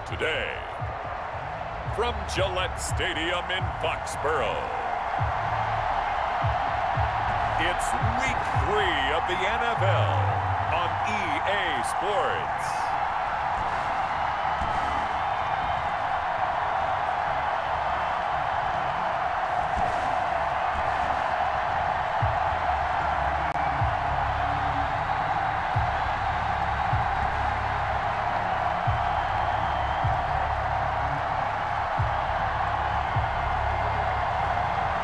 today, from Gillette Stadium in Foxborough, it's Week 3 of the NFL on EA Sports.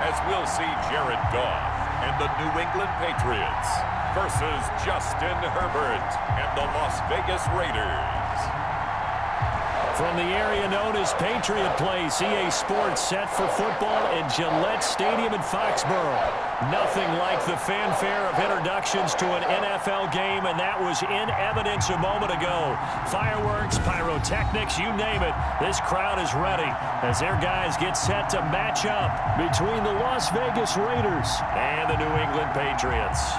As we'll see Jared Goff and the New England Patriots versus Justin Herbert and the Las Vegas Raiders. From the area known as Patriot Place, EA Sports set for football at Gillette Stadium in Foxborough. Nothing like the fanfare of introductions to an NFL game, and that was in evidence a moment ago. Fireworks, pyrotechnics, you name it. This crowd is ready as their guys get set to match up between the Las Vegas Raiders and the New England Patriots.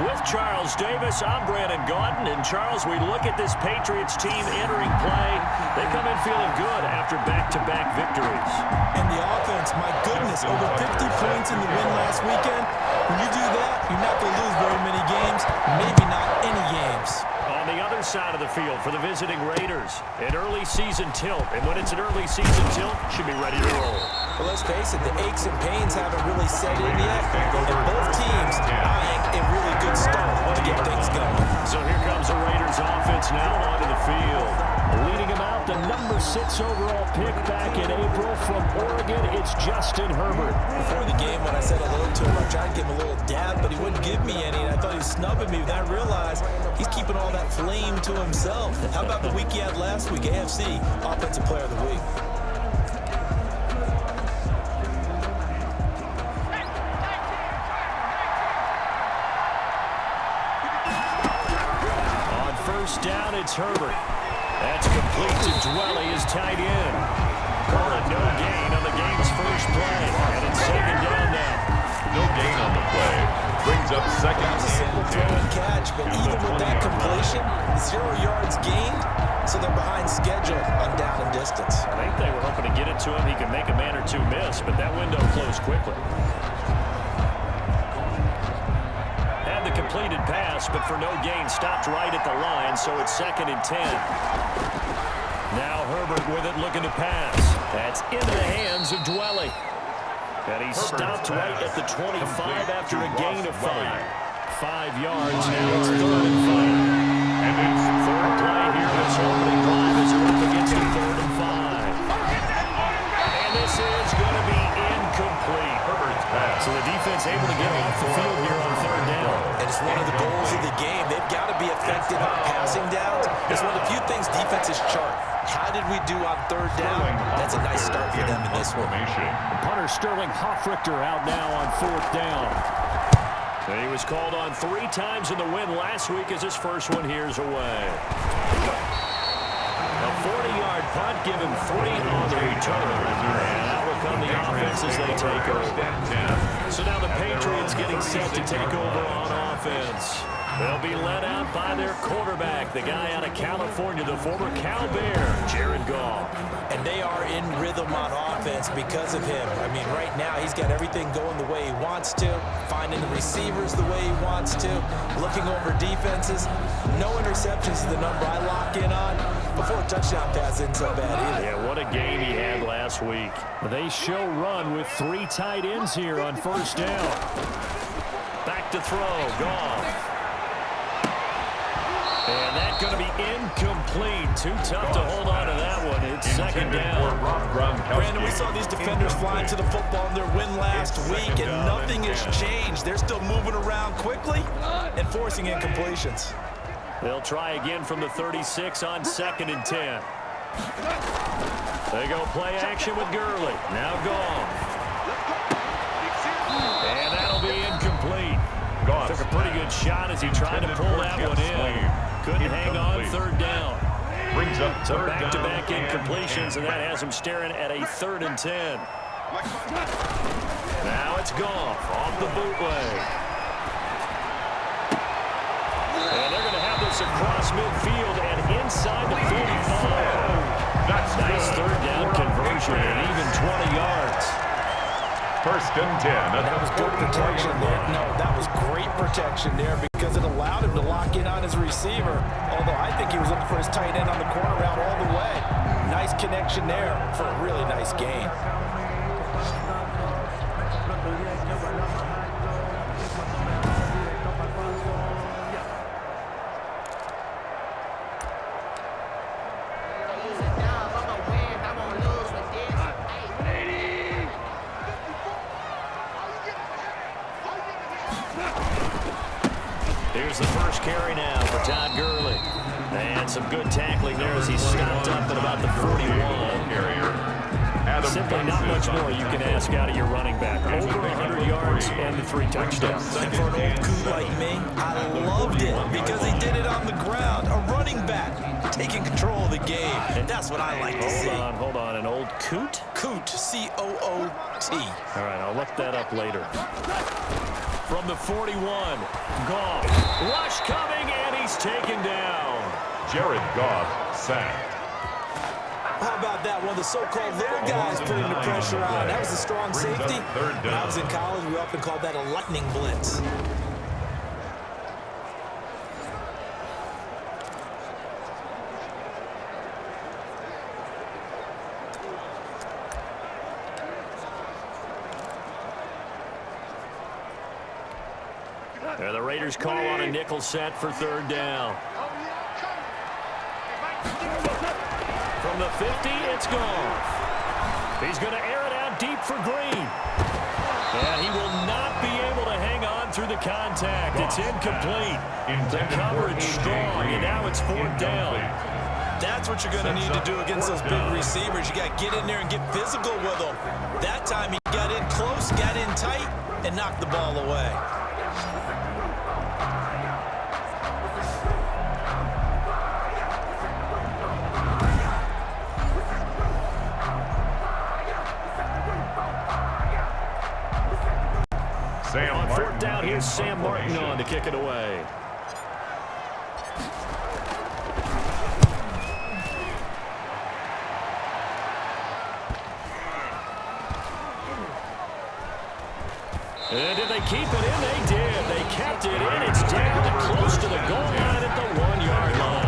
With Charles Davis, I'm Brandon Gaudin. And Charles, we look at this Patriots team entering play. They come in feeling good after back-to-back victories. And the offense, my goodness, over 50 points in the win last weekend. When you do that, you're not going to lose very many games, maybe not any games. On the other side of the field for the visiting Raiders, an early season tilt. And when it's an early season tilt, should be ready to roll. Well, let's face it, the aches and pains haven't really set in yet. And both teams eyeing a really good start to get things going. So here comes the Raiders offense now onto the field. Leading him out, the number 6 overall pick back in April from Oregon, it's Justin Herbert. Before the game, when I said hello to him, I tried to give him a little dab, but he wouldn't give me any, and I thought he was snubbing me. Then I realized he's keeping all that flame to himself. How about the week he had last week, AFC Offensive Player of the Week? First down, it's Herbert. That's complete to Dwelly, his tight end. Call it no gain on the game's first play. And it's second down now. No gain on the play. Brings up second and 10. Throw and catch, but even with that completion, 0 yards gained, so they're behind schedule on down and distance. I think they were hoping to get it to him. He could make a man or two miss, but that window closed quickly. Completed pass, but for no gain, stopped right at the line, so it's second and 10. Now Herbert with it, looking to pass. That's into the hands of Dwelly. And he stopped right at the 25 after a gain of 5. 5 yards, now it's third and 5. And it's third play here. This opening drive is up against the 3rd and 5. And this is going to be incomplete. Herbert's pass. So the defense able to get off the field here on 3rd down. And it's one of the goals of the game. They've got to be effective on passing downs. It's one of the few things defenses chart. How did we do on 3rd down? That's a nice start for them in this one. Punter Sterling Hoffrichter out now on 4th down. He was called on 3 times in the win last week as his first one here's away. A 40-yard punt, give him 3 on the return. And out will come the offense as they take over. So now the Patriots getting set to take over on offense. They'll be led out by their quarterback, the guy out of California, the former Cal Bear, Jared Goff. And they are in rhythm on offense because of him. I mean, right now he's got everything going the way he wants to, finding the receivers the way he wants to, looking over defenses. No interceptions is the number I lock in on. Before a touchdown pass isn't so bad either. Yeah, what a game he had last week. They show run with 3 tight ends here on 1st down. Back to throw, Goff. And that's going to be incomplete. Too tough to hold on to that one. It's second down. Brandon, we saw these defenders flying to the football in their win last week, and nothing has changed. They're still moving around quickly and forcing incompletions. They'll try again from the 36 on 2nd and 10. They go play action with Gurley. Now Goff. And that'll be incomplete. Took a pretty good shot as he tried to pull that one in. Couldn't hang on 3rd down. Brings up so back-to-back incompletions, and that has him staring at a 3rd and 10. Now it's Goff off the bootleg. across midfield and inside the 45. That's Nice good. third down conversion and even 20 yards. First and 10. That was good protection there. No, that was great protection there because it allowed him to lock in on his receiver. Although I think he was looking for his tight end on the corner route all the way. Nice connection there for a really nice gain. Here's the first carry now for Todd Gurley. And some good tackling there as he stopped up at about the 41. Simply not much more you can ask out of your running back. Over 100 yards and the 3 touchdowns. And for an old coot like me, I loved it because he did it on the ground. A running back taking control of the game. And that's what I like to see. Hold on. An old coot? Coot, C-O-O-T. All right, I'll look that up later. From the 41, Goff. Rush coming, and he's taken down. Jared Goff sacked. How about that? One of the so-called little guys putting the pressure on. That was a strong safety. When I was in college, we often called that a lightning blitz. There, the Raiders call on a nickel set for third down. From the 50, it's Goff. He's going to air it out deep for Green. And he will not be able to hang on through the contact. It's incomplete. The coverage strong, and now it's fourth down. That's what you're going to need to do against those big receivers. You got to get in there and get physical with them. That time he got in close, got in tight, and knocked the ball away. On fourth down, here's Sam Martin on to kick it away. And did they keep it in? They did. They kept it in. It's down and close to the goal line at the 1-yard line.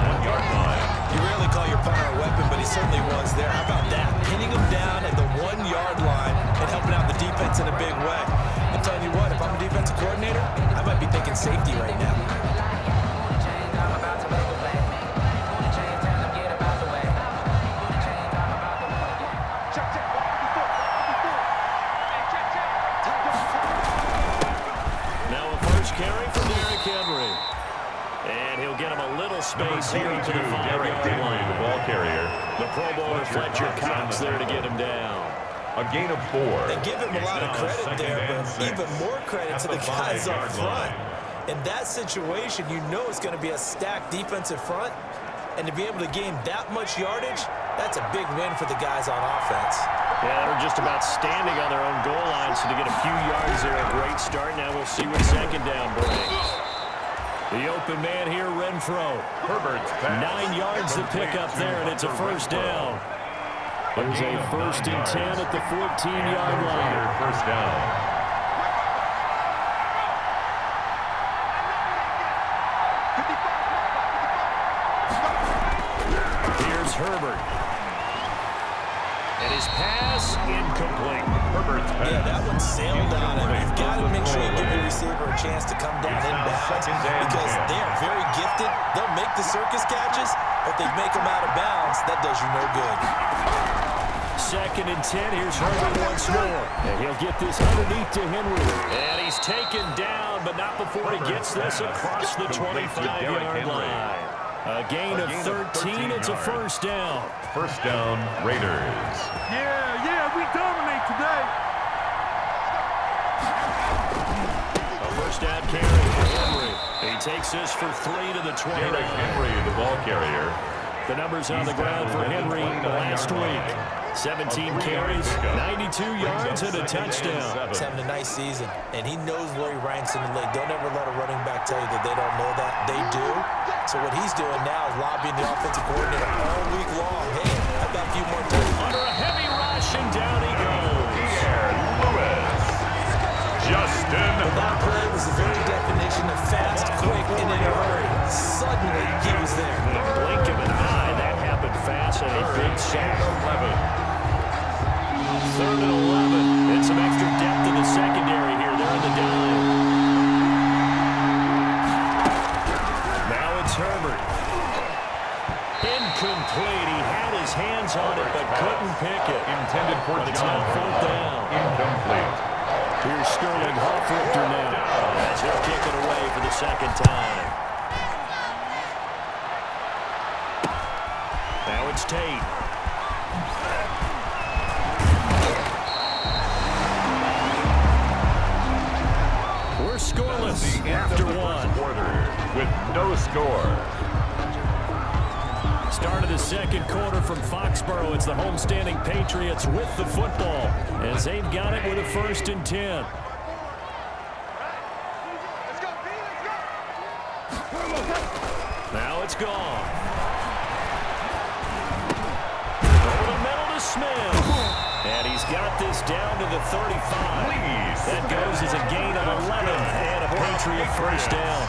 You rarely call your punter a weapon, but he certainly was there. How about that? Pinning him down at the 1-yard line and helping out the defense in a big way. I'm telling you what, if I'm a defensive coordinator, I might be thinking safety right now. Now a first carry for Derrick Henry. And he'll get him a little space here to the 5-yard line. The ball carrier. The Pro Bowler Fletcher Cox there to get him down. A gain of 4. They give him a lot of credit there, but even more credit to the guys up front. In that situation, you know it's going to be a stacked defensive front. And to be able to gain that much yardage, that's a big win for the guys on offense. Yeah, they're just about standing on their own goal line, so to get a few yards there, a great start. Now we'll see what second down brings. The open man here, Renfro. Herbert's pass. 9 yards to pick up there, and it's a first down. There's a first and 10 at the 14-yard line. First down. Here's Herbert. And his pass incomplete. Herbert's pass. Yeah, that one sailed on him. You've got to make sure you give your receiver a chance to come down in bounds because they are very gifted. They'll make the circus catches, but they make them out of bounds. That does you no good. Second and 10. Here's Herbert once more. And he'll get this underneath to Henry. And he's taken down, but not before he gets this across the 25-yard line. A gain of 13. It's a first down. First down, Raiders. Yeah, we dominate today. A first down carry for Henry. He takes this for 3 to the 29. Derrick Henry, the ball carrier. The numbers on the ground for Henry last week. 17 carries, 92 yards, and a touchdown. He's having a nice season, and he knows where he ranks in the league. Don't ever let a running back tell you that they don't know that. They do. So what he's doing now is lobbying the offensive coordinator all week long. Hey, I've got a few more times. Under a heavy rush, and down he goes. Justin. That play was the very definition of fast, quick, and in a hurry. Suddenly, he was there. Blink of an eye, that happened fast, and a big sack. 3rd and 11. And some extra depth in the secondary here. They're in the dime. Now it's Herbert. Incomplete. He had his hands on it, but couldn't pick it. Intended for but it's now 4th down. Incomplete. Here's Sterling Hofrichter now. As he'll kick it away for the 2nd time. Now it's Tate. We're scoreless after 1. With no score. Start of the 2nd quarter from Foxborough. It's the homestanding Patriots with the football as they've got it with a 1st and 10. Now it's gone. Over the middle to Smith. And he's got this down to the 35. That goes as a gain of 11 and a Patriot 1st down.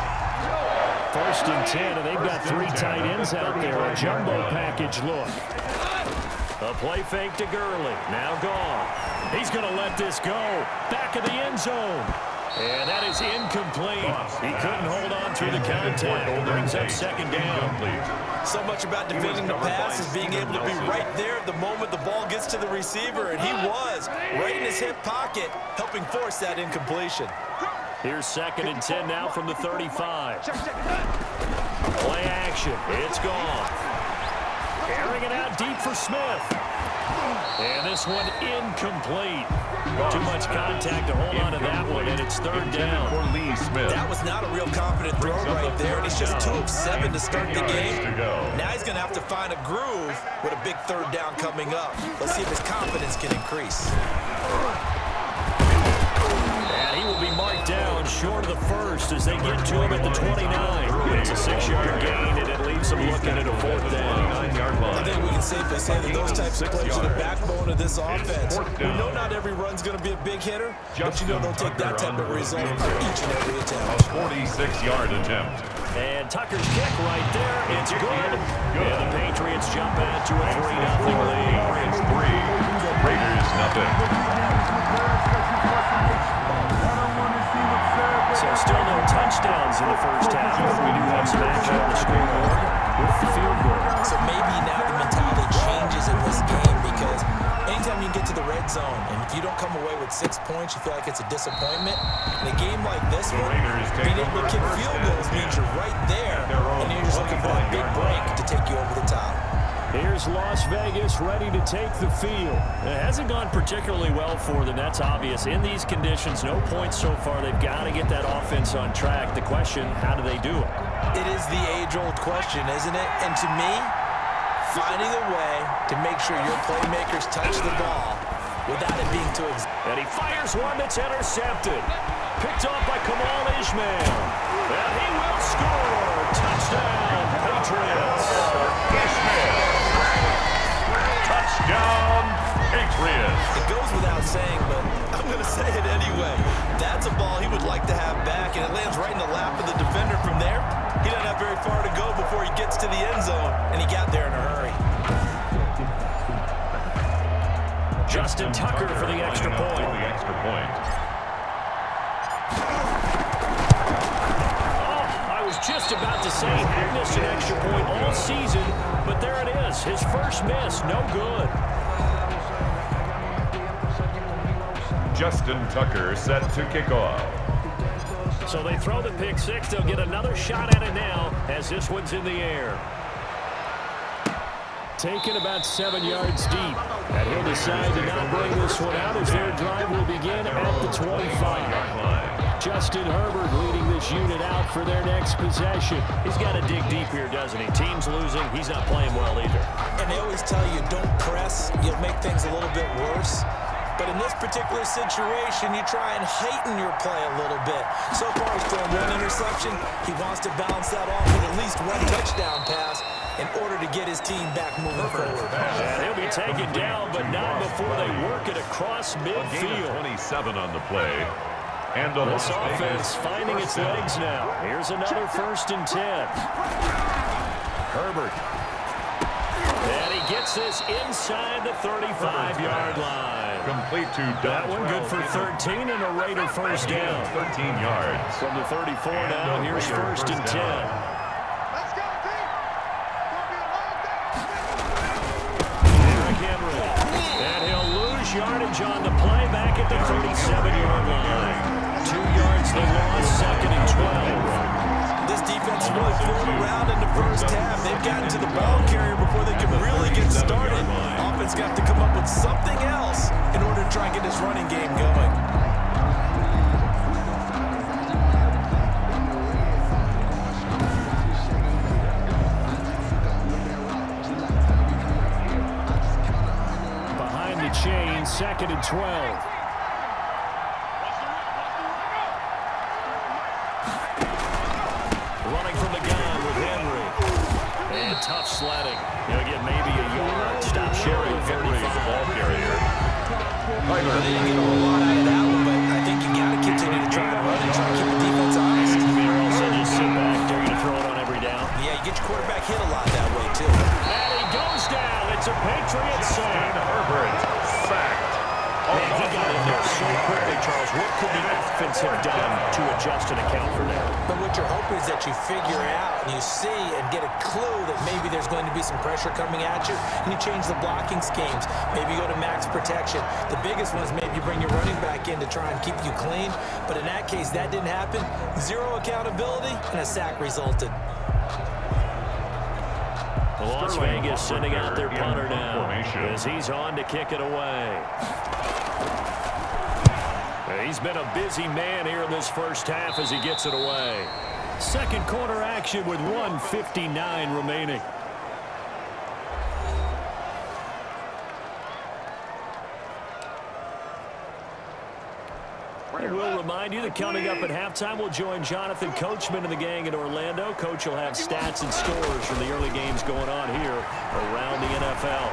1st and 10, and they've got 3 tight ends out there. A jumbo package look. A play fake to Gurley. Now gone. He's going to let this go. Back of the end zone. And that is incomplete. He couldn't hold on through the contact. Brings up 2nd down. So much about defending the pass is being able to be right there at the moment the ball gets to the receiver, and he was right in his hip pocket, helping force that incompletion. Here's 2nd and 10 now from the 35. Play action. It's gone. Airing it out deep for Smith. And this one incomplete. Too much contact to hold on to that one, and it's 3rd down. That was not a real confident throw right there, and he's just 2 of 7 to start the game. Now he's going to have to find a groove with a big 3rd down coming up. Let's see if his confidence can increase. And he will be marked down short of the 1st as they get to him at the 29. It's a 6-yard gain, and it leaves him looking at a 4th down. I think we can safely say that those types of plays are the backbone of this offense. We know not every run's going to be a big hitter, but you know they'll take that type of result for each and every attempt. A 46-yard attempt. And Tucker's kick right there. It's good. And the Patriots jump out to a 3-0 lead. It's 3. Raiders nothing. So still no touchdowns in the 1st half, but we do have some action on the scoreboard with the field goal. So maybe now the mentality changes in this game because anytime you get to the red zone and if you don't come away with 6 points, you feel like it's a disappointment. In a game like this one, being able to kick field goals means you're right there, and you're just looking for that big break to take you over the top. Here's Las Vegas ready to take the field. It hasn't gone particularly well for them. That's obvious. In these conditions, no points so far. They've got to get that offense on track. The question, how do they do it? It is the age-old question, isn't it? And to me, finding a way to make sure your playmakers touch the ball without it being too And he fires one that's intercepted. Picked off by Kamal Ishmael. And he will score. Touchdown, Patriots. Ishmael. Touchdown, Patriots. It goes without saying, but I'm going to say it anyway. That's a ball he would like to have back, and it lands right in the lap of the defender from there. He doesn't have very far to go before he gets to the end zone, and he got there in a hurry. Justin Tucker for the extra point. I was just about to say he missed an extra point all season, but there it is. His first miss, no good. Justin Tucker set to kick off. So they throw the pick six. They'll get another shot at it now as this one's in the air. Taken about 7 yards deep. And he'll decide to not bring this one out as their drive will begin at the 25. Justin Herbert leading this his unit out for their next possession. He's got to dig deep here, doesn't he? Team's losing. He's not playing well either. And they always tell you, don't press. You'll make things a little bit worse. But in this particular situation, you try and heighten your play a little bit. So far, he's thrown one interception. He wants to balance that off with at least one touchdown pass in order to get his team back moving forward. And he'll be taken down, but not before they work it across midfield. 27 on the play. And this offense finding its legs now. Here's another 1st and 10. Herbert. And he gets this inside the 35-yard line. Complete to that one good for 13 and a Raider first down. 13 yards. From the 34 now, here's 1st and 10. Let's go, team. Derrick Henry. And he'll lose yardage on the play back at the 37-yard line. 2 yards the loss, 2nd and 12. This defense really pulled around in the first half. They've gotten to the ball carrier before they can really get started. Offense got to come up with something else in order to try and get this running game going. Behind the chain, 2nd and 12. Tough sledding. He'll get maybe a yard. Stop sharing 35. Ball carrier. They didn't get a whole lot out of that one, but I think you got to continue to try and run and try to keep the defense honest. Or else they just sit back. They're going to throw it on every down. Yeah, you get your quarterback hit a lot that way, too. And he goes down. It's a Patriot sack. Herbert sacked. Man, he got in there so quickly, Charles. What could the offense have done to adjust and account for that? But what you're hoping is that you figure out and you see and get a clue that maybe there's going to be some pressure coming at you, and you change the blocking schemes. Maybe you go to max protection. The biggest one is maybe you bring your running back in to try and keep you clean. But in that case, that didn't happen. Zero accountability, and a sack resulted. Las Vegas sending out their punter now as he's on to kick it away. He's been a busy man here in this first half as he gets it away. Second quarter action with 1:59 remaining. And we'll remind you that coming up at halftime, we'll join Jonathan Coachman and the gang in Orlando. Coach will have stats and scores from the early games going on here around the NFL.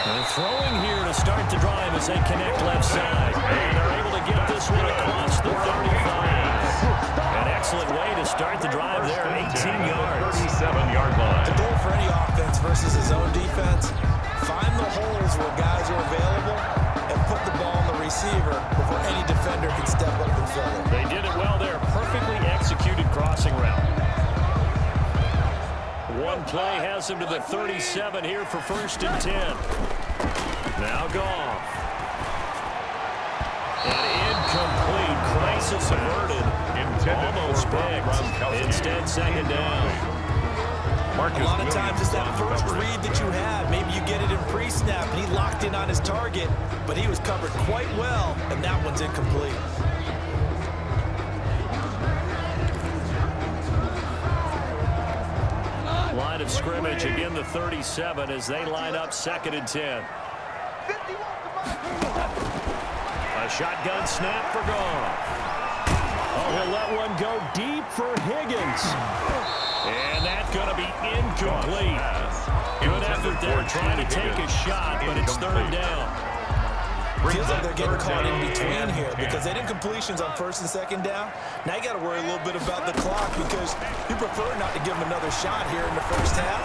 And throwing here to start the drive as they connect left side. And they're able to get this one across the 35. An excellent way to start the drive there, 18 yards. 37-yard line. The goal for any offense versus his own defense, find the holes where guys are available and put the ball on the receiver before any defender can step up and fill it. They did it well there. Perfectly executed crossing route. One play has him to the 37 here for 1st and 10. Now Goff. And incomplete. Crisis averted. Almost picked. Instead, 2nd down. A lot of times it's that first read that you have. Maybe you get it in pre-snap, and he locked in on his target, but he was covered quite well, and that one's incomplete. Line of scrimmage, again the 37 as they line up 2nd and 10. A shotgun snap for Goff. Oh, he'll let one go deep for Higgins. And that's going to be incomplete. Good effort there trying to take a shot, but it's 3rd down. Feels like they're getting caught in between here because they did completions on 1st and 2nd down. Now you got to worry a little bit about the clock because you prefer not to give him another shot here in the first half.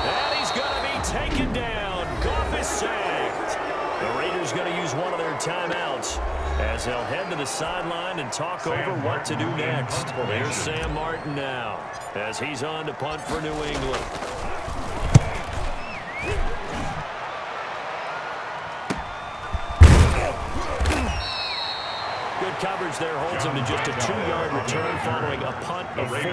And he's going to be taken down. Goff is sacked. The Raiders going to use one of their timeouts as they'll head to the sideline and talk over what to do next. There's Sam Martin now as he's on to punt for New England. Good coverage there holds him to just a 2-yard return following a punt of 44.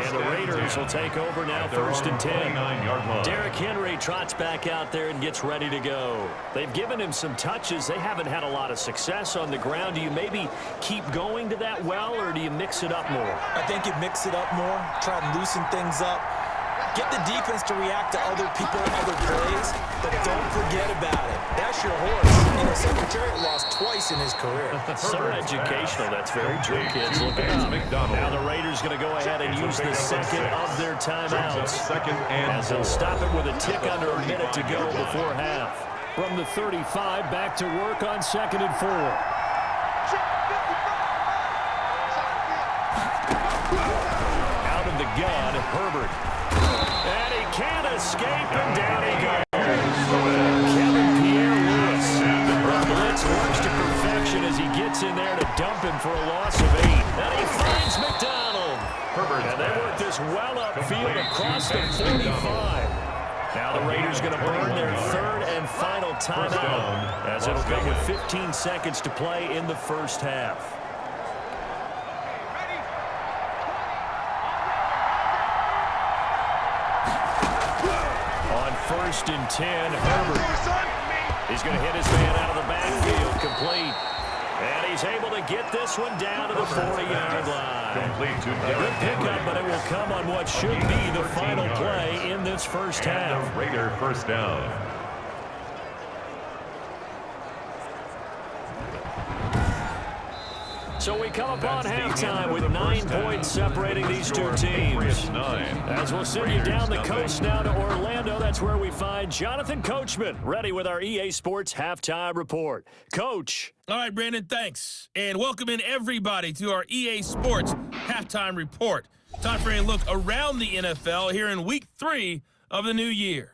And the Raiders will take over now, 1st and 10. Derrick Henry trots back out there and gets ready to go. They've given him some touches. They haven't had a lot of success on the ground. Do you maybe keep going to that well, or do you mix it up more? I think you mix it up more, try and loosen things up. Get the defense to react to other people, other plays, but don't forget about it. That's your horse. You know, Secretariat lost twice in his career. So educational. That's very true, kids. Look at it. Now the Raiders going to go ahead and use the second of their timeouts as they'll stop it with a tick under a minute to go before half. From the 35, back to work on 2nd and 4. Out of the gun, Herbert. And he can't escape, and down he goes. Kevin Pierre-Louis. The blitz works to perfection as he gets in there to dump him for a loss of 8. And he finds McDonald. And they work this well upfield across the 45. Now the Raiders going to burn their 3rd and final timeout as it'll come with 15 seconds to play in the first half. On 1st and 10, Herbert. He's going to hit his man out of the backfield, complete. And he's able to get this one down to the 40-yard line. A good pickup, but it will come on what should be the final play in this first half. Raider first down. So we come upon halftime with 9 points separating these two teams. As we'll send you down the coast now to Orlando, that's where we find Jonathan Coachman, ready with our EA Sports Halftime Report. Coach. All right, Brandon, thanks. And welcome in everybody to our EA Sports Halftime Report. Time for a look around the NFL here in Week 3 of the new year.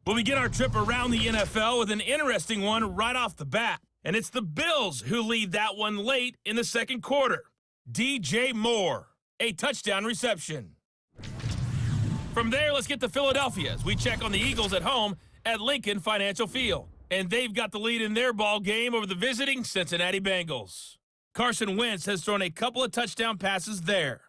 We'll begin our trip around the NFL with an interesting one right off the bat. And it's the Bills who lead that one late in the second quarter. DJ Moore, a touchdown reception. From there, let's get to Philadelphia as we check on the Eagles at home at Lincoln Financial Field. And they've got the lead in their ball game over the visiting Cincinnati Bengals. Carson Wentz has thrown a couple of touchdown passes there.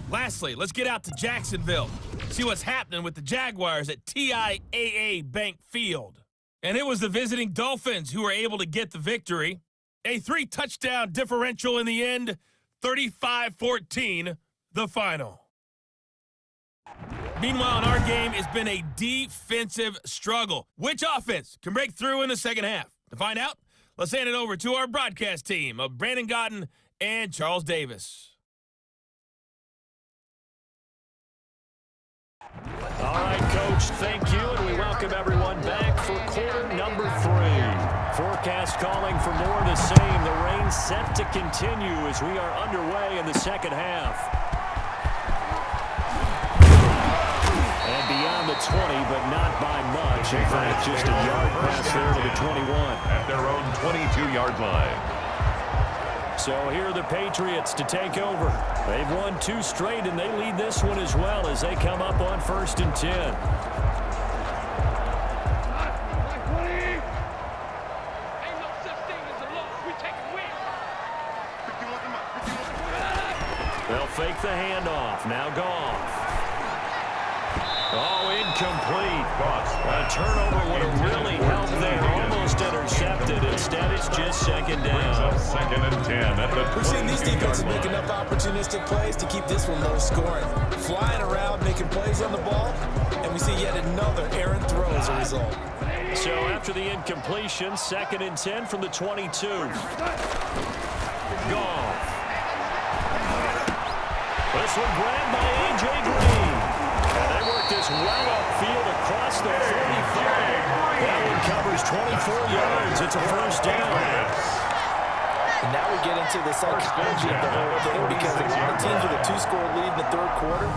Lastly, let's get out to Jacksonville. See what's happening with the Jaguars at TIAA Bank Field. And it was the visiting Dolphins who were able to get the victory. A 3-touchdown differential in the end, 35-14, the final. Meanwhile, in our game, it's been a defensive struggle. Which offense can break through in the second half? To find out, let's hand it over to our broadcast team of Brandon Gotten and Charles Davis. All right, Coach, thank you, and we welcome everyone back for quarter number 3. Forecast calling for more of the same. The rain set to continue as we are underway in the second half. And beyond the 20, but not by much. In fact, just a yard pass there to the 21. At their own 22-yard line. So here are the Patriots to take over. They've won 2 straight, and they lead this one as well as they come up on 1st and 10. They'll fake the handoff. Now Goff. Oh, incomplete. A turnover would have really helped there. Almost intercepted. Instead, it's just second down. 2nd and 10 at the 22-yard line. We've seen these defenses make enough opportunistic plays to keep this one low scoring. Flying around, making plays on the ball, and we see yet another errant throw as a result. So after the incompletion, 2nd and 10 from the 22. Goff. This one grabbed by A.J. Green. And they work this well upfield across the 45. That one covers 24 yards. It's a first down. And now we get into the psychology of the whole thing because a lot of teams with a 2-score lead in the third quarter,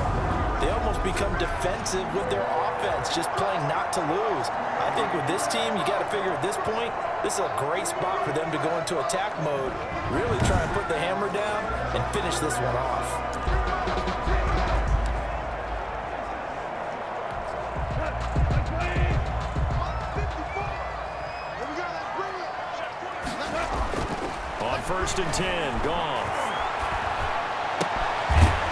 they almost become defensive with their offense, just playing not to lose. I think with this team, you got to figure at this point, this is a great spot for them to go into attack mode, really try and put the hammer down and finish this one off. On 1st and 10, Goff.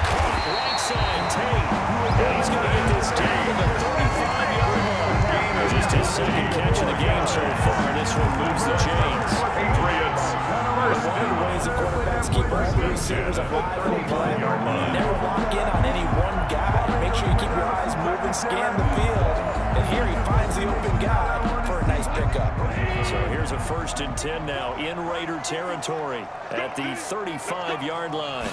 Caught right side, Tate. And he's going to get this down to the 35-yard line. Just his second catch of the game so far, and this one moves the chains. Patriots. One of the ways the quarterbacks keep all the receivers alive in the play, you never lock in on any one guy. Make sure you keep your eyes moving, scan the field. And here he finds the open guy for a nice pickup. So here's a 1st and 10 now in Raider territory at the 35-yard line.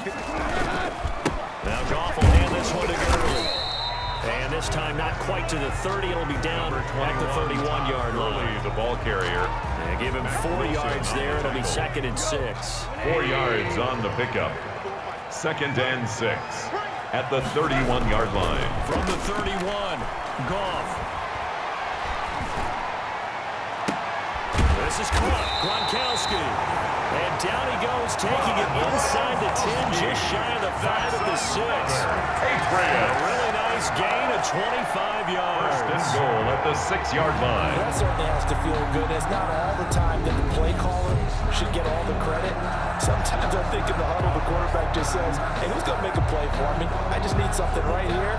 Now Goff will hand this one to Gurley. And this time not quite to the 30. It'll be down at the 31-yard line. The ball carrier. And give him 4 yards there. It'll be 2nd and 6. 4 yards on the pickup. 2nd and 6 at the 31-yard line. From the 31, Goff. This is caught. Gronkowski. And down he goes, taking it inside the 10, just shy of the 5 at the 6. Patriots. A really nice gain of 25 yards. 1st and goal at the 6-yard line. That certainly has to feel good. It's not all the time that the play caller should get all the credit. Sometimes I think in the huddle, the quarterback just says, hey, who's going to make a play for me? I just need something right here.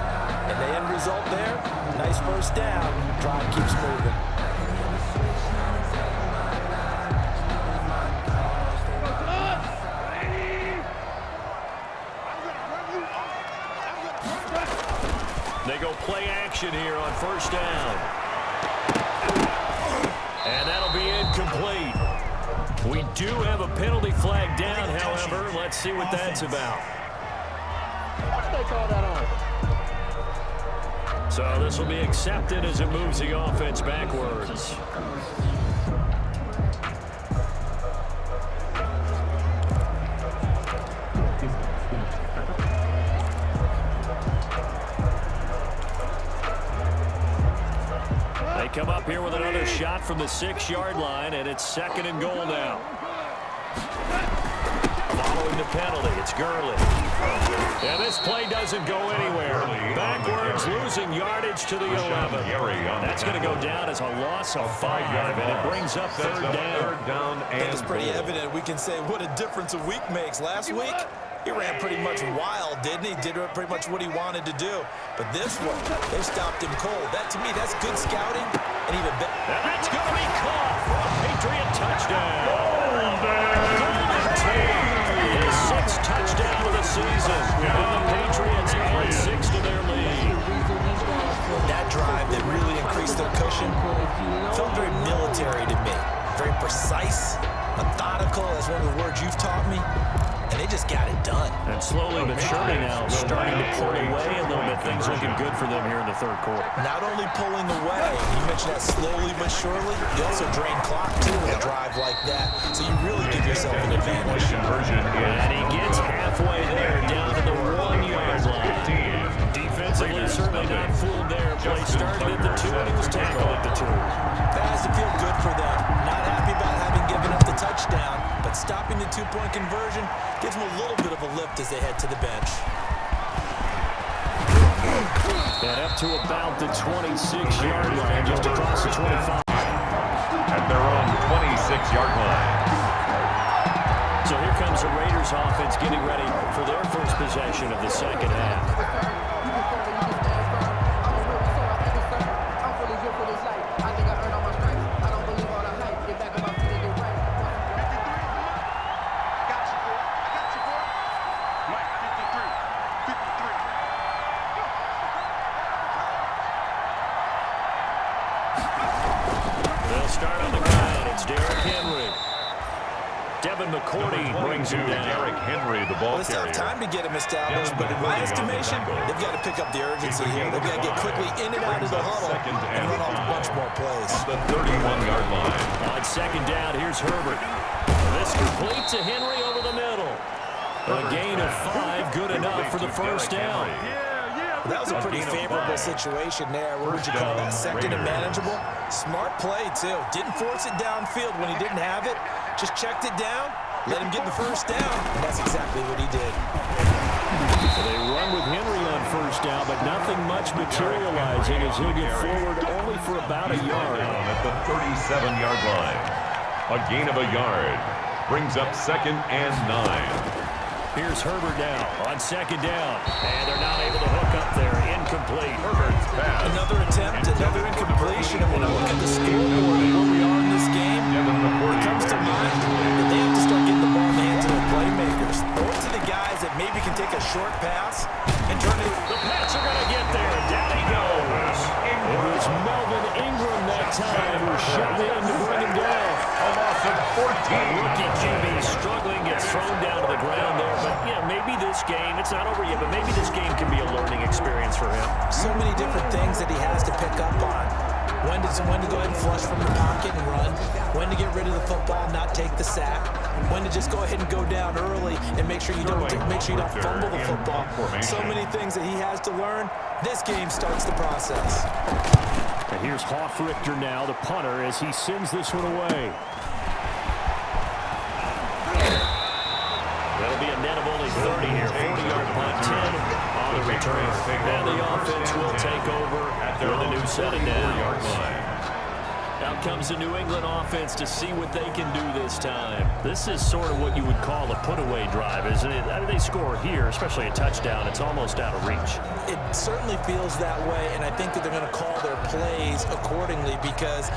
And the end result there, nice 1st down. Drive keeps moving. They go play action here on 1st down. And that'll be incomplete. We do have a penalty flag down, however. Let's see what that's about. So this will be accepted as it moves the offense backwards. Come up here with another shot from the 6-yard line, and it's 2nd and goal now. Following the penalty, it's Gurley. And this play doesn't go anywhere. Backwards, losing yardage to the 11. That's going to go down as a loss of 5, and it brings up 3rd down. I think it's pretty evident we can say what a difference a week makes. Last week, he ran pretty much wild, didn't he? Did pretty much what he wanted to do. But this one, they stopped him cold. That, to me, that's good scouting. And even better. And that's going to be caught for a Patriot touchdown. Golden Tate, his 6th touchdown of the season. And the Patriots add 6 to their lead. That drive that really increased their cushion felt very military to me. Very precise, methodical. That's one of the words you've taught me. And they just got it done. And slowly but surely now starting to pull away a little bit. Things looking good for them here in the 3rd quarter. Not only pulling away, you mentioned that slowly but surely, you also drain clock too with a drive like that. So you really give yourself an advantage. And he gets halfway there down to the 1-yard line. Defensively certainly not fooled there. Play started at the 2 and he was tackled at the 2. That has to feel good for them. Not happy about having given up the touchdown, but stopping the 2-point conversion gives them a little bit of a lift as they head to the bench. And up to about the 26-yard line, just across the 25. At their own 26-yard line. So here comes the Raiders offense getting ready for their first possession of the 2nd half. Brings him down. Derrick Henry, the ball It's carrier. tough time to get him established, but in my estimation, they've got to pick up the urgency here. They've got to get quickly in and out of the huddle and run off a bunch more plays. The 31-yard line. On 2nd down, here's Herbert. This complete to Henry over the middle. A gain of 5, good enough for the 1st down. That was a pretty favorable situation there. What would you call that? 2nd and manageable? Smart play, too. Didn't force it downfield when he didn't have it. Just checked it down, let him get the 1st down, and that's exactly what he did. So they run with Henry on 1st down, but nothing much materializing as he'll get forward only for about a yard. At the 37-yard line. A gain of a yard. Brings up 2nd and 9. Here's Herbert now on 2nd down. And they're not able to hook up there. Incomplete. Herbert's pass. Another attempt, another incompletion. And when I look at the scoreboard and where we are in this game, it comes to mind that they have to start getting the ball in the hands of their playmakers. Throw it to the guys that maybe can take a short pass and turn it. The Pats are going to get there. Down he goes. It was Melvin Ingram that time who shot in to bring him down. A loss of 14. Rookie QB struggling, gets thrown down to the ground there. But, yeah, maybe this game, it's not over yet, but maybe this game can be a learning experience for him. So many different things that he has to pick up on. When to go ahead and flush from the pocket and run. When to get rid of the football, not take the sack. When to just go ahead and go down early and make sure you don't fumble the football. So many things that he has to learn. This game starts the process. And here's Hoffrichter now, the punter, as he sends this one away. That'll be a net of only 30 here. 40-yard punt, 10 on the return. And the offense will take over with a new set of downs. Out comes the New England offense to see what they can do this time. This is sort of what you would call a put-away drive, isn't it? I mean, they score here, especially a touchdown. It's almost out of reach. It certainly feels that way, and I think that they're going to call their plays accordingly because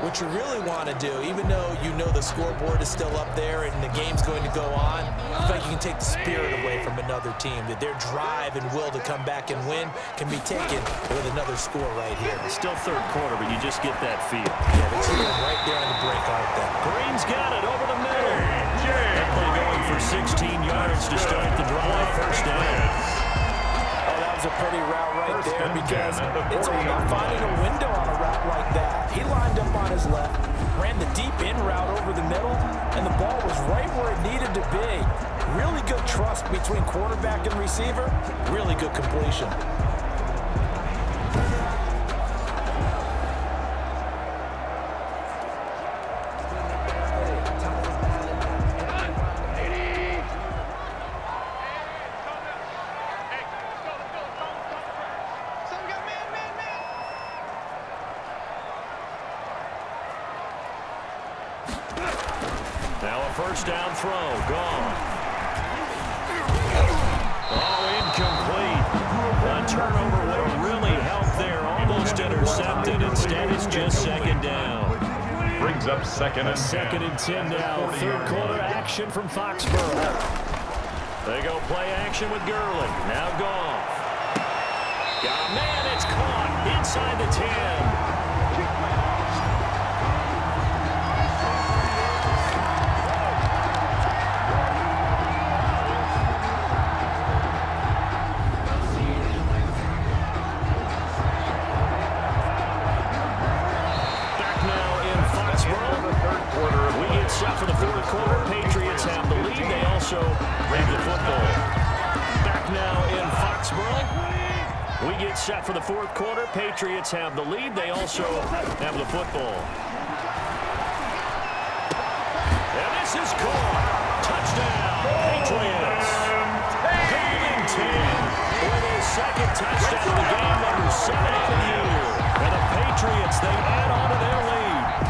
what you really want to do, even though you know the scoreboard is still up there and the game's going to go on, I feel like you can take the spirit away from another team, that their drive and will to come back and win can be taken with another score right here. It's still third quarter, but you just get that feel. Yeah, they're sitting right there on the break, aren't they? Green's got it over the middle. That play going for 16 yards to start the drive. First down. Oh, that was a pretty route right there because it's all about finding a window on a route like that. He lined up on his left, ran the deep in route over the middle, and the ball was right where it needed to be. Really good trust between quarterback and receiver. Really good completion. Now a first down throw, gone. Oh, incomplete. A turnover would have really helped there, almost intercepted. Instead, it's just second down. Brings up 2nd and 10. 2nd and 10 now. Third quarter action from Foxborough. They go play action with Gurley. Now Goff. Got a man, it's caught inside the 10. Set for the fourth quarter. Patriots have the lead. They also have the football. Back now in Foxborough. We get set for the fourth quarter. Patriots have the lead. They also have the football. And this is caught. Touchdown, Patriots. Third and 10 for their second touchdown of the game, number 7 on the year. And the Patriots, they add on to their lead.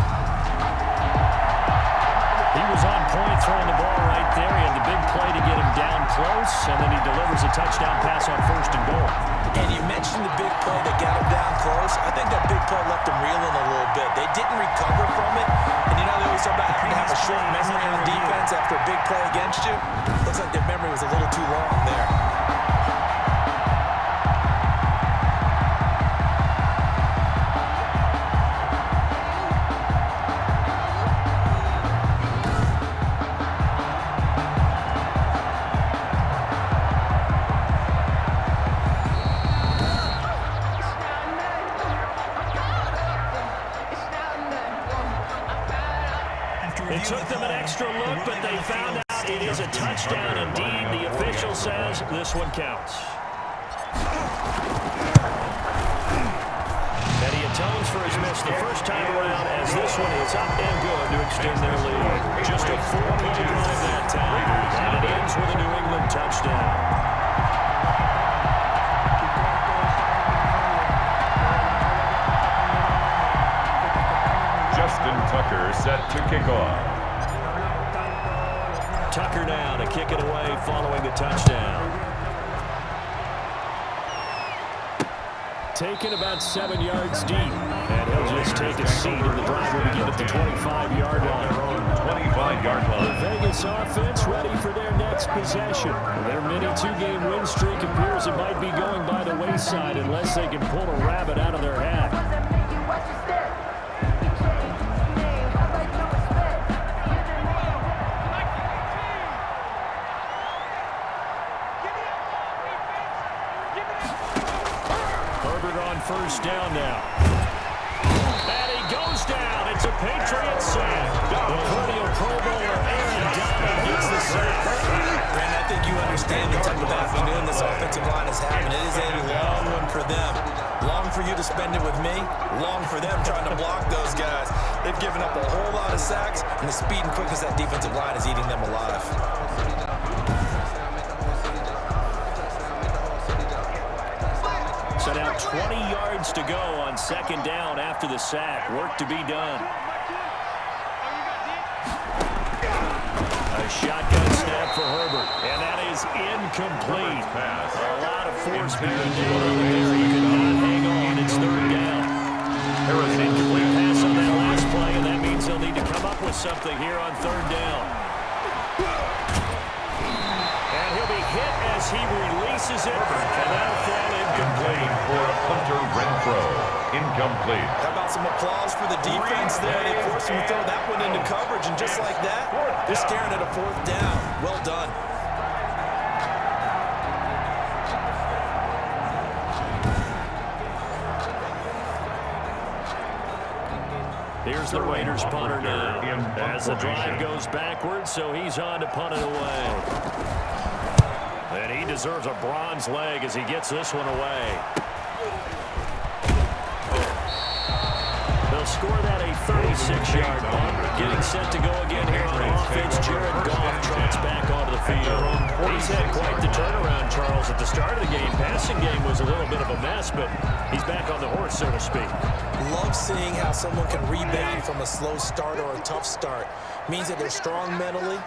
He was on point throwing the ball right there. He had the big play to get him down close, and then he delivers a touchdown pass on 1st and goal. And you mentioned the big play that got him down close. I think that big play left him reeling a little bit. They didn't recover from it. And you know they always talk about having to have a short memory on defense after a big play against you. Looks like their memory was a little too long there. It took them an extra look, but they found out it is a touchdown indeed. The official says this one counts. And he atones for his miss the first time around as this one is up and good to extend their lead. Just a 4-point drive that time, and it ends with a New England touchdown. Tucker set to kick off. Tucker now to kick it away following the touchdown. Taken about 7 yards deep. And he'll just take a seat, and the drive will begin at the 25-yard line. 25-yard line. The Vegas offense ready for their next possession. Their mini two-game win streak appears it might be going by the wayside unless they can pull a rabbit out of their hat. First down now. And he goes down. It's a Patriot sack. The perennial Pro Bowler Aaron Donald gets the sack. Brandon, I think you understand the type of afternoon this offensive line is having. It is a long one for them. Long for you to spend it with me. Long for them trying to block those guys. They've given up a whole lot of sacks, and the speed and quickness of that defensive line is eating them alive. So now 20 yards to go on second down after the sack. Work to be done. A shotgun snap for Herbert, and that is incomplete. A lot of force being delivered there. He could not hang on. It's third down. There was an incomplete pass on that last play, and that means they'll need to come up with something here on third down. And he'll be hit as he releases it, and that'll fall incomplete. For Hunter Renfrow. Incomplete. How about some applause for the defense there? They forced him to throw that one into coverage, and just like that, they're staring at a fourth down. Well done. Here's the Raiders punter now. As the drive goes backwards, so he's on to punt it away. And he deserves a bronze leg as he gets this one away. They'll score that a 36-yard punt. Getting set to go again here on offense. Jared Goff trots back onto the field. He's had quite the turnaround, Charles. At the start of the game, passing game was a little bit of a mess, but he's back on the horse, so to speak. Love seeing how someone can rebound from a slow start or a tough start. Means that they're strong mentally.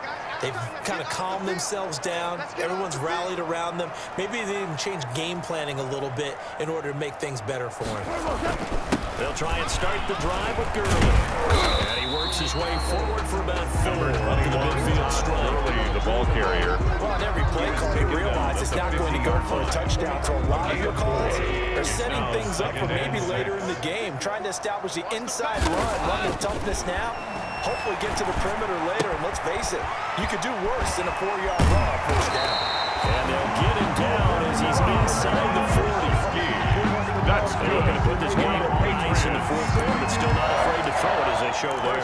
They've kind of calmed themselves down. Everyone's rallied around them. Maybe they even change game planning a little bit in order to make things better for them. They'll try and start the drive with Gurley. And he works his way forward for about 4 up to the midfield stripe. Gurley, the ball carrier. Well, on every play call, you realize it's not going to go for a touchdown. So a lot of your calls are setting things up for maybe later in the game, trying to establish the inside run the toughness now. Hopefully get to the perimeter later, and let's face it, you could do worse than a 4-yard run on first down. And they'll get him down as he's inside the 40. That's They're looking to put this game on ice in the fourth quarter, but still not afraid to throw it as they show there.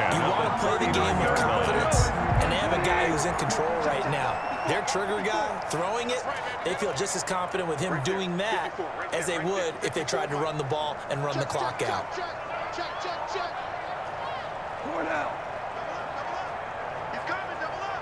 You want to play the game with confidence, and they have a guy who's in control right now. Their trigger guy, throwing it, they feel just as confident with him doing that as they would if they tried to run the ball and run the clock out. Check. Point out. He's coming, double up.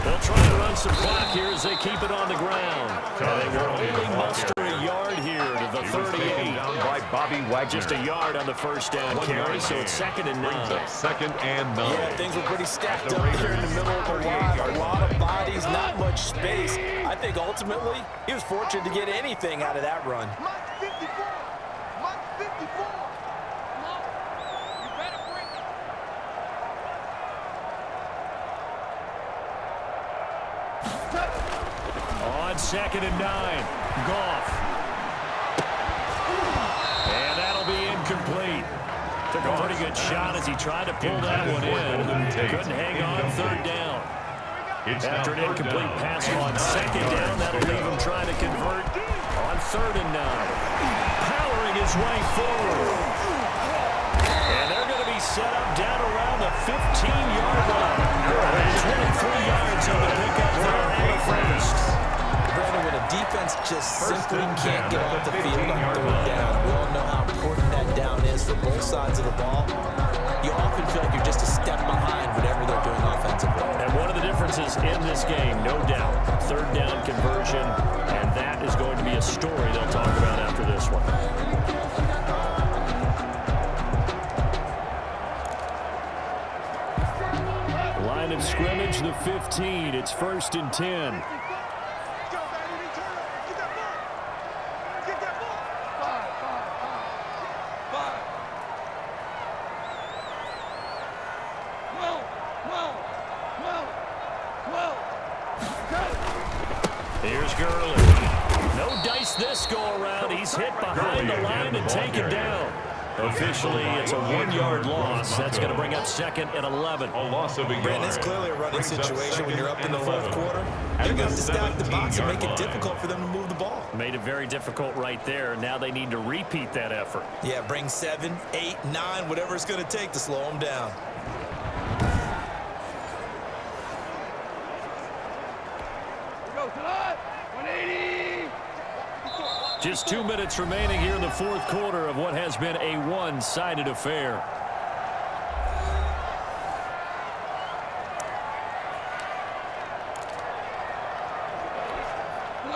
They'll try to run some clock here as they keep it on the ground. They will only muster a yard here to the 38. Down by Bobby Wagner. Just a yard on the first down carry, so it's 2nd and 9. Second and 9. Yeah, things were pretty stacked up here in the middle of the line. A lot of bodies, not much space. I think ultimately he was fortunate to get anything out of that run. Mike 54. Mike 54. You better bring it. On 2nd and 9, Goff. And that'll be incomplete. Took a pretty good shot as he tried to pull that one in. Couldn't hang on 3rd down. After an incomplete pass on 2nd down, that'll leave him trying to convert on 3rd and 9. Powering his way forward. And they're going to be set up down around the 15-yard line. 23 yards on the pickup there on the first. Brandon, when a defense just simply can't get off the field on 3rd down, we all know how important that down is for both sides of the ball. You often feel like you're just a step behind whatever they're doing offensively. And one of the differences in this game, no doubt, 3rd down conversion, and that is going to be a story they'll talk about after this one. Line of scrimmage, the 15. It's 1st and 10. Go, baby. Turn up. Get that ball. Get that ball. Five. Well. Here's Gurley. No dice this go-around. He's hit behind the line and taken down. Officially, it's a 1-yard loss. That's going to bring up 2nd and 11. A loss of a Brandon, yard. it's clearly a running situation when you're up in the 4th quarter. They're going to have to stack the box and make it difficult for them to move the ball. Made it very difficult right there. Now they need to repeat that effort. Yeah, bring 7, 8, 9, whatever it's going to take to slow them down. Go tonight. 180. Just 2 minutes remaining here in the 4th quarter of what has been a one-sided affair.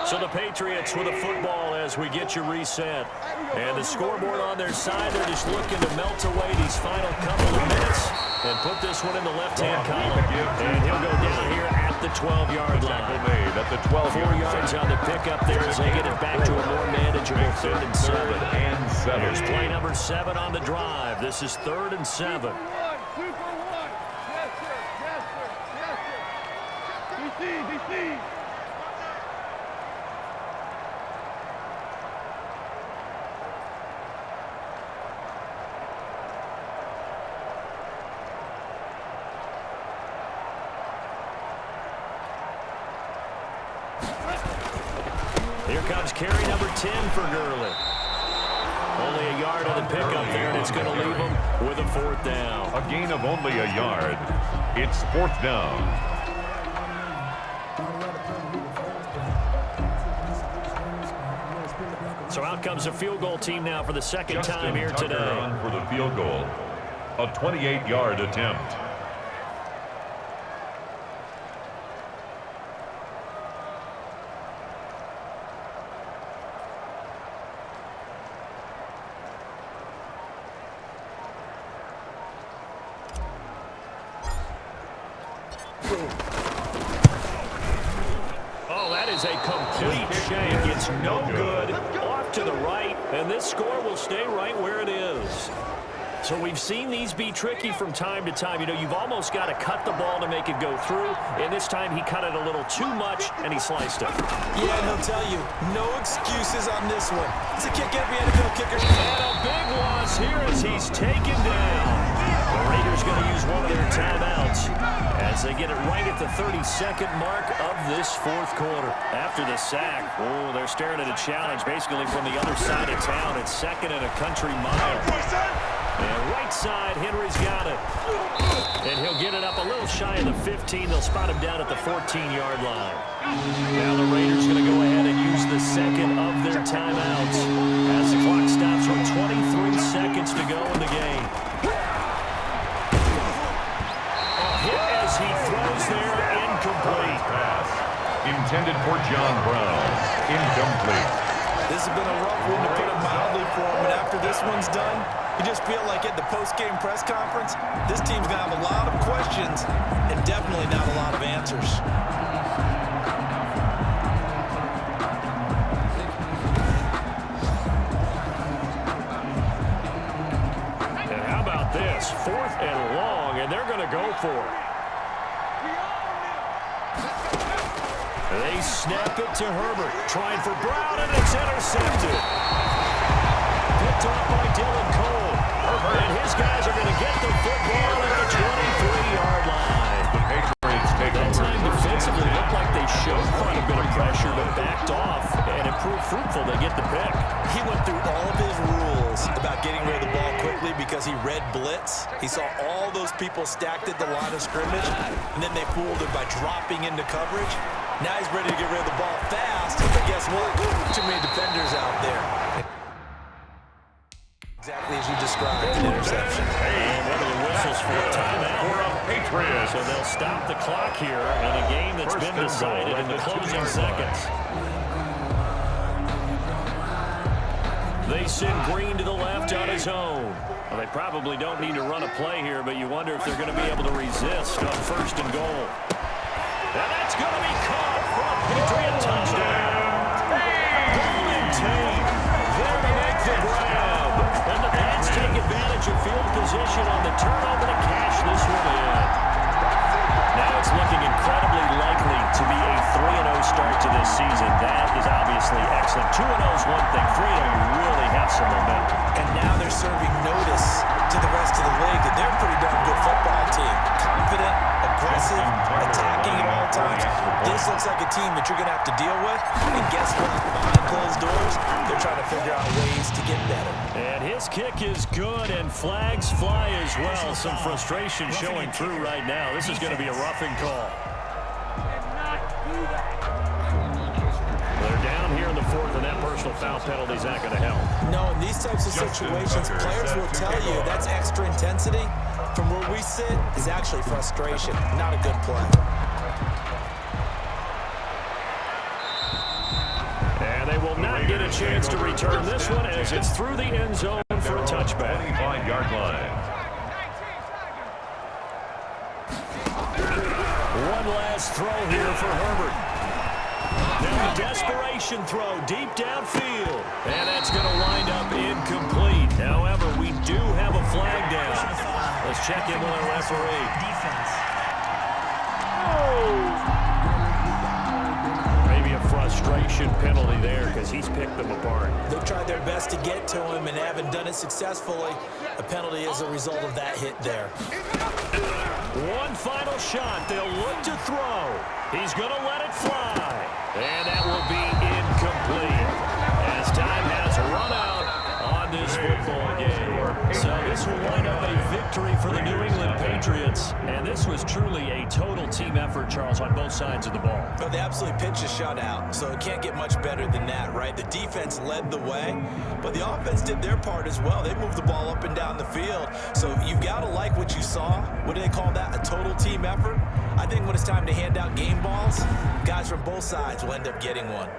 So the Patriots with a football as we get you reset. And the scoreboard on their side, they're just looking to melt away these final couple of minutes and put this one in the left-hand column. And he'll go down here at the 12-yard line. Made at the 12 4 yards on the pickup there as they get it back to a more manageable 3rd and 7. Here's play number 7 on the drive. This is 3rd and 7. 2 for 1. Yes, sir. Yes, sir. Yes, sir. DC. Here comes carry number 10 for Gurley. Only a yard on the pickup there, and it's going to leave him with a 4th down. A gain of only a yard. It's 4th down. So out comes a field goal team now for the 2nd time here today. On for the field goal. A 28-yard attempt. Oh, that is a complete shank. It's no good. Off to the right, and this score will stay right where it is. So we've seen these be tricky from time to time. You know, you've almost got to cut the ball to make it go through, and this time he cut it a little too much, and he sliced it. Yeah, and he'll tell you, no excuses on this one. It's a kick every NFL kicker. And a big loss here as he's taken down. The Raiders going to use one of their timeouts as they get it right at the 32nd mark of this 4th quarter. After the sack, oh, they're staring at a challenge basically from the other side of town. It's 2nd and a country mile. And right side, Henry's got it. And he'll get it up a little shy of the 15. They'll spot him down at the 14-yard line. Now the Raiders going to go ahead and use the 2nd of their timeouts as the clock stops with 23 seconds to go in the game. A hit as he throws there, incomplete. Pass intended for John Brown. Incomplete. This has been a rough one to put it mildly for him, and after this one's done, you just feel like at the post-game press conference, this team's going to have a lot of questions and definitely not a lot of answers. And how about this? 4th and long, and they're going to go for it. They snap it to Herbert, trying for Brown, and it's intercepted. Picked off by Dylan Cole. And his guys are going to get the football at the 23-yard line. The Patriots take That time defensively looked like they showed quite a bit of pressure, but backed off, and it proved fruitful. They get the pick. He went through all of his rules about getting rid of the ball quickly because he read blitz. He saw all those people stacked at the line of scrimmage, and then they fooled him by dropping into coverage. Now he's ready to get rid of the ball fast, but guess what? Too many defenders out there. Exactly as you described, an interception. And one of the whistles for a timeout. for a Patriots. So they'll stop the clock here in a game that's been decided in the closing seconds. They Mason Green to the left on his own. Well, they probably don't need to run a play here, but you wonder if they're going to be able to resist on 1st and goal. And that's going to be caught for a Patriot touchdown. Golden Tate there to make the grab. And the Pats take advantage of field position on the turnover to cash this one in. Now it's looking incredibly likely to be a 3-0 start to this season. That is obviously excellent. 2-0 is one thing. 3-0, you really have some momentum. And now they're serving notice to the rest of the league that they're a pretty darn good football team. Confident, aggressive, attacking at all times. This looks like a team that you're going to have to deal with. And guess what? Behind closed doors, they're trying to figure out ways to get better. And his kick is good, and flags fly as well. Some frustration showing through right now. This is going to be a roughing call. They're down here in the 4th, and that personal foul penalty is not going to help. No, in these types of situations, players will tell you that's extra intensity. From where we sit, is actually frustration, not a good play. And they will not get a chance to return this one as it's through the end zone for a touchback. 25-yard line. One last throw here for Herbert. Now a desperation throw deep downfield. And that's going to wind up incomplete. However, we do have a flag down. Let's check in with our referee. Maybe a frustration penalty there because he's picked them apart. They've tried their best to get to him and haven't done it successfully. A penalty is a result of that hit there. One final shot. They'll look to throw. He's going to let it fly. And that will be incomplete as time has run out on this football game. So this will wind up a victory for the New England Patriots. And this was truly a total team effort, Charles, on both sides of the ball. Well, they absolutely pitched a shutout, so it can't get much better than that, right? The defense led the way, but the offense did their part as well. They moved the ball up and down the field. So you've got to like what you saw. What do they call that? A total team effort? I think when it's time to hand out game balls, guys from both sides will end up getting one.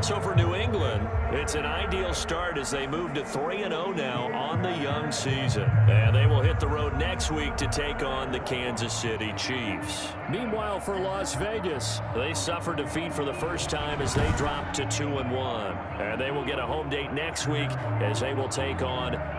So for New England, it's an ideal start as they move to 3-0 now on the young season. And they will hit the road next week to take on the Kansas City Chiefs. Meanwhile, for Las Vegas, they suffered defeat for the first time as they dropped to 2-1. And they will get a home date next week as they will take on